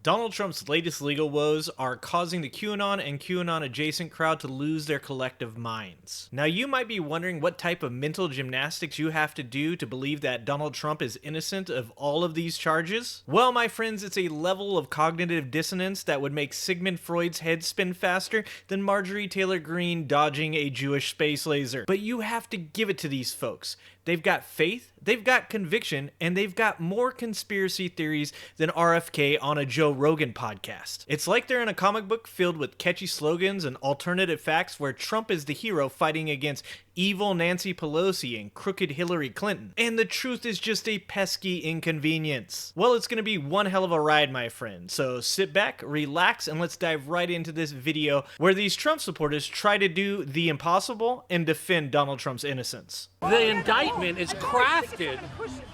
Donald Trump's latest legal woes are causing the QAnon and QAnon-adjacent crowd to lose their collective minds. Now, you might be wondering what type of mental gymnastics you have to do to believe that Donald Trump is innocent of all of these charges. Well, my friends, it's a level of cognitive dissonance that would make Sigmund Freud's head spin faster than Marjorie Taylor Greene dodging a Jewish space laser. But you have to give it to these folks. They've got faith, they've got conviction, and they've got more conspiracy theories than RFK on a Joe Rogan podcast. It's like they're in a comic book filled with catchy slogans and alternative facts where Trump is the hero fighting against evil Nancy Pelosi and crooked Hillary Clinton. And the truth is just a pesky inconvenience. Well, it's gonna be one hell of a ride, my friend. So sit back, relax, and let's dive right into this video where these Trump supporters try to do the impossible and defend Donald Trump's innocence. The indictment is crafted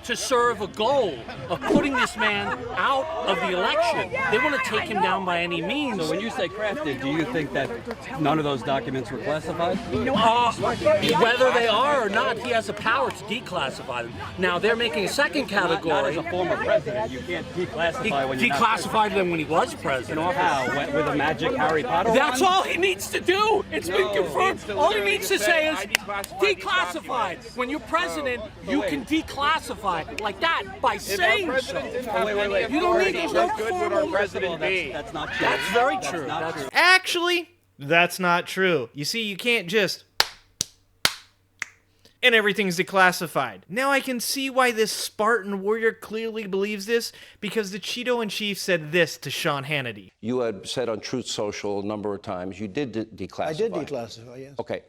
to serve a goal of putting this man out of the election. They want to take him down by any means. So when you say crafted, do you think that none of those documents were classified? Whether they are or not, he has the power to declassify them. Now, they're making a second category. Not as a former president, you can't declassify when you're not declassified them when he was president. How? With a magic Harry Potter That's wand? all he needs to do. It's been confirmed. All he needs to say is declassified. When you're president, you can declassify like that by saying so. Wait. You don't need to How good would our president be? That's not true. That's very true. That's not true. Actually, that's not true. You see, you can't just and everything's declassified. Now I can see why this Spartan warrior clearly believes this, because the Cheeto-in-Chief said this to Sean Hannity. You had said on Truth Social a number of times you did declassify. I did declassify, yes. Okay.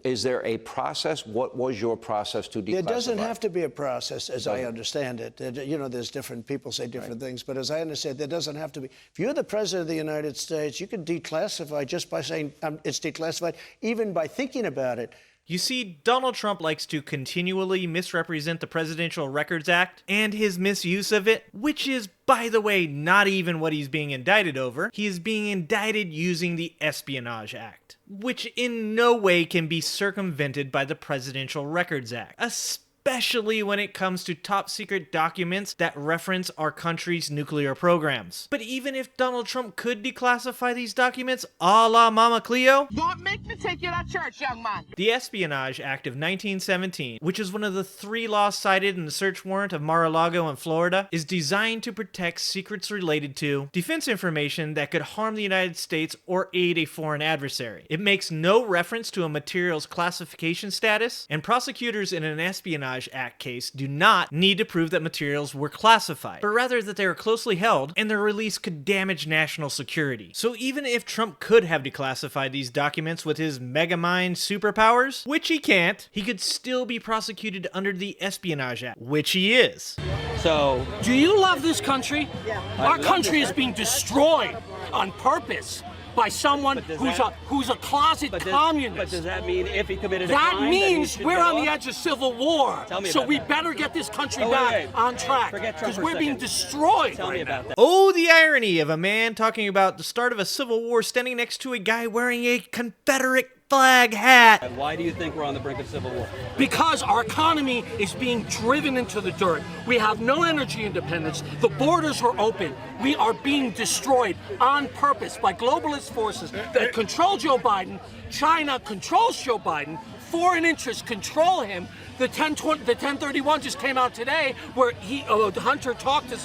Is there a process? What was your process to declassify? There doesn't have to be a process, as I understand it. You know, there's different people say different things, but as I understand, there doesn't have to be. If you're the president of the United States, you can declassify just by saying it's declassified, even by thinking about it. You see, Donald Trump likes to continually misrepresent the Presidential Records Act and his misuse of it, which is, by the way, not even what he's being indicted over. He is being indicted using the Espionage Act, which in no way can be circumvented by the Presidential Records Act, especially when it comes to top secret documents that reference our country's nuclear programs. But even if Donald Trump could declassify these documents, a la Mama Cleo, don't make me take you to church, young man. The Espionage Act of 1917, which is one of the 3 laws cited in the search warrant of Mar-a-Lago in Florida, is designed to protect secrets related to defense information that could harm the United States or aid a foreign adversary. It makes no reference to a material's classification status, and prosecutors in an Espionage Act case do not need to prove that materials were classified, but rather that they are closely held and their release could damage national security. So even if Trump could have declassified these documents with his megamind superpowers, which he can't, he could still be prosecuted under the Espionage Act, which he is. So, do you love this country? Yeah. Our country is being destroyed on purpose by someone who's a closet communist. But does that mean if he committed a that crime, means then we're on the edge of civil war. So we better get this country back on track, because we're being destroyed. Tell me about that. Oh, the irony of a man talking about the start of a civil war standing next to a guy wearing a Confederate flag hat. And why do you think we're on the brink of civil war? Because our economy is being driven into the dirt. We have no energy independence. The borders are open. We are being destroyed on purpose by globalist forces that control Joe Biden. China controls Joe Biden. Foreign interests control him. The 1031 just came out today, where Hunter talked to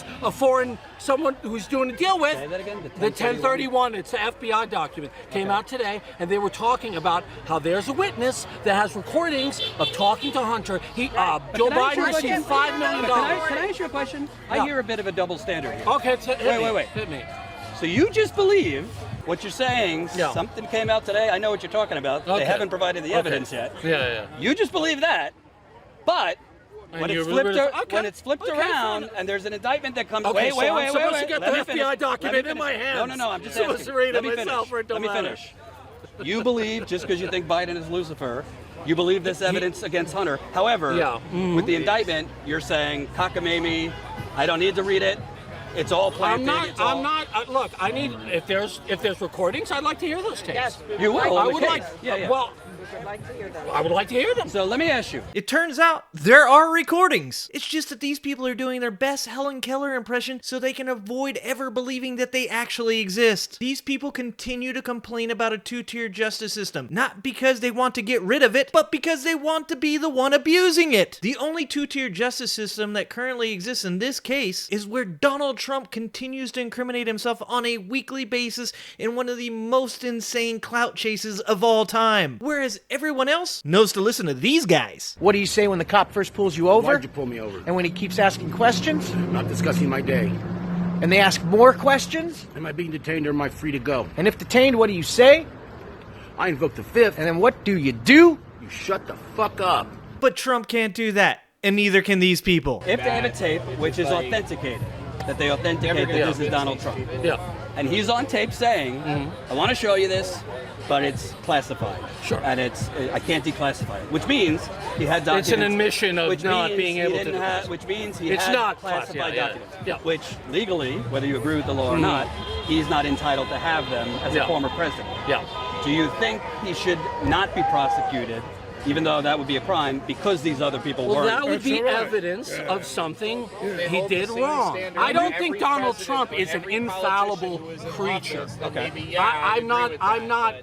someone who's doing a deal with. Say that again? The 1031, it's an FBI document, came out today, and they were talking about how there's a witness that has recordings of talking to Hunter. Joe Biden received $5 million. Can I ask you a question? Yeah. I hear a bit of a double standard here. Okay, Wait. Hit me. So you just believe what you're saying, Yeah. something came out today, I know what you're talking about, Okay. they haven't provided the evidence yet. Yeah. You just believe that, but when it's flipped Okay, around fine. and there's an indictment that comes, Okay, wait, I'm supposed to get let the me FBI finish. document in my hands. No, I'm just I'm supposed asking. to read Let it me myself, finish. or it don't Let me matter. finish. You believe, just because you think Biden is Lucifer, you believe this evidence against Hunter. However, with the indictment, you're saying, cockamamie, I don't need to read it. It's all planted. Look, I need, if there's recordings, I'd like to hear those tapes. You will. I would like, Yeah. well, I would like to hear them. So let me ask you. It turns out there are recordings. It's just that these people are doing their best Helen Keller impression so they can avoid ever believing that they actually exist. These people continue to complain about a two-tier justice system, not because they want to get rid of it, but because they want to be the one abusing it. The only two-tier justice system that currently exists in this case is where Donald Trump continues to incriminate himself on a weekly basis in one of the most insane clout chases of all time. Whereas everyone else knows to listen to these guys. What do you say when the cop first pulls you over? Why'd you pull me over? And when he keeps asking questions? I'm not discussing my day. And they ask more questions? Am I being detained or am I free to go? And if detained, what do you say? I invoke the fifth. And then what do? You shut the fuck up. But Trump can't do that, and neither can these people. If they have a tape which is authenticated, that they authenticate that this is Donald Trump. Yeah. And he's on tape saying, I want to show you this, but it's classified. Sure. And I can't declassify it, which means he had documents. It's an admission of not being able to do this. Which means he It's had not classified documents. Yeah. Which legally, whether you agree with the law or not, he's not entitled to have them as a former president. Yeah. Do you think he should not be prosecuted, even though that would be a crime, because these other people Well, weren't? that would be evidence of something he did wrong. I don't think Donald Trump is an infallible creature. Okay. I'm not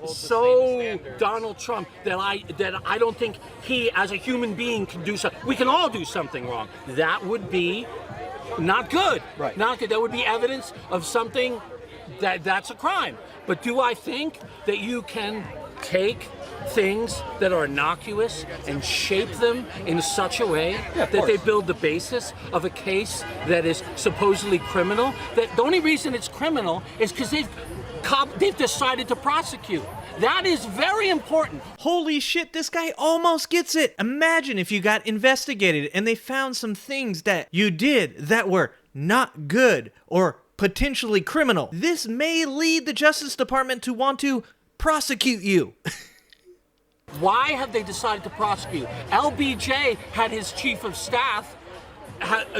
so Donald Trump that I don't think he, as a human being, can do something. We can all do something wrong. That would be not good. Right. Not good. That would be evidence of something that's a crime. But do I think that you can take things that are innocuous and shape them in such a way that they build the basis of a case that is supposedly criminal? That the only reason it's criminal is because they've decided to prosecute. That is very important. Holy shit, this guy almost gets it. Imagine if you got investigated and they found some things that you did that were not good or potentially criminal. This may lead the Justice Department to want to prosecute you. Why have they decided to prosecute? LBJ had his chief of staff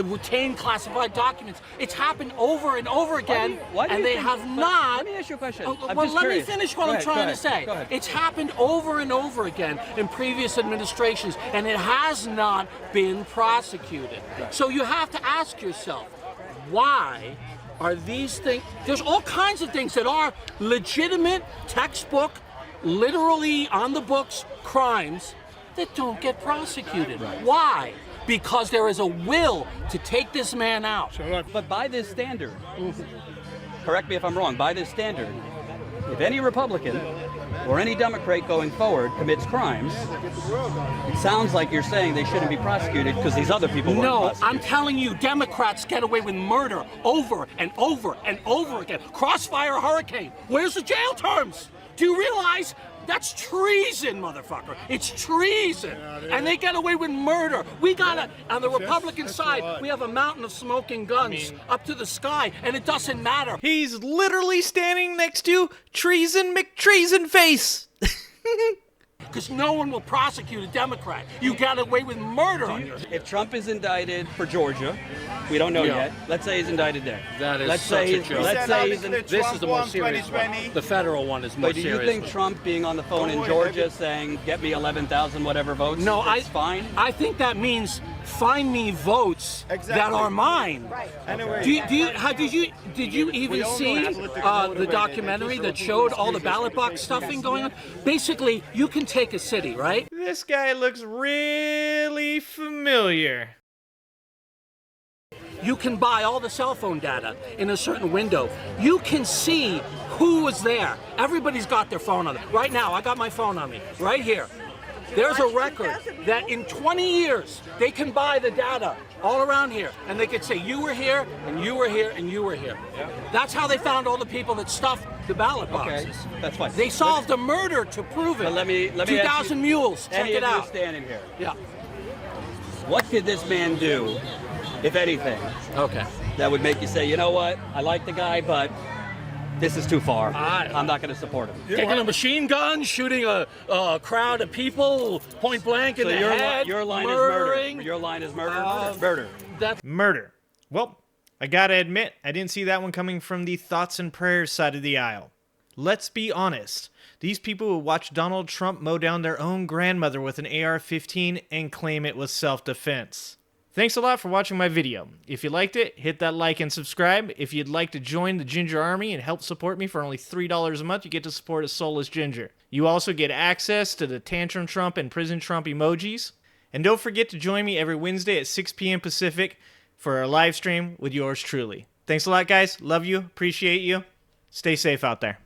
retain classified documents. It's happened over and over again, and they have not. Let me ask you a question. Let me finish what I'm trying to say. Go ahead. It's happened over and over again in previous administrations, and it has not been prosecuted. Right. So you have to ask yourself, why are these things? There's all kinds of things that are legitimate, textbook, literally on the books crimes that don't get prosecuted. Right. Why? Because there is a will to take this man out. But by this standard, correct me if I'm wrong, by this standard, if any Republican or any Democrat going forward commits crimes, it sounds like you're saying they shouldn't be prosecuted because these other people weren't prosecuted. I'm telling you, Democrats get away with murder over and over and over again. Crossfire Hurricane. Where's the jail terms? Do you realize that's treason, motherfucker? It's treason. And they get away with murder. We got on the Republican side, we have a mountain of smoking guns up to the sky, and it doesn't matter. He's literally standing next to Treason McTreason Face. Because no one will prosecute a Democrat. You got away with murder on your... If Trump is indicted for Georgia, we don't know yet. Let's say he's indicted there. That is let's such say a joke. Let's say he's This is the most serious one. The federal one is more But do serious. you think Trump being on the phone in Georgia saying, get me 11,000 whatever votes, no, it's fine? I think that means find me votes that are mine. Right. Anyway, did you even see the documentary that showed all the ballot box stuffing going on? Basically, you can take a city, right? This guy looks really familiar. You can buy all the cell phone data in a certain window. You can see who was there. Everybody's got their phone on them. Right now, I got my phone on me, right here. There's a record that in 20 years, they can buy the data all around here, and they could say, you were here, and you were here, and you were here. Yeah. That's how they found all the people that stuffed the ballot boxes. Okay, that's fine. They solved a murder to prove it. But let me 2,000 mules, check it out. Standing here. Yeah. What could this man do, if anything, that would make you say, you know what, I like the guy, but this is too far. I'm not going to support him. Taking a machine gun, shooting a crowd of people, point blank in the head, your line murdering. is murder. Your line is murder. Murder. That's murder. Well, I gotta admit, I didn't see that one coming from the thoughts and prayers side of the aisle. Let's be honest. These people would watch Donald Trump mow down their own grandmother with an AR-15 and claim it was self-defense. Thanks a lot for watching my video. If you liked it, hit that like and subscribe. If you'd like to join the Ginger Army and help support me for only $3 a month, you get to support a soulless ginger. You also get access to the Tantrum Trump and Prison Trump emojis. And don't forget to join me every Wednesday at 6 p.m. Pacific for a live stream with yours truly. Thanks a lot, guys. Love you. Appreciate you. Stay safe out there.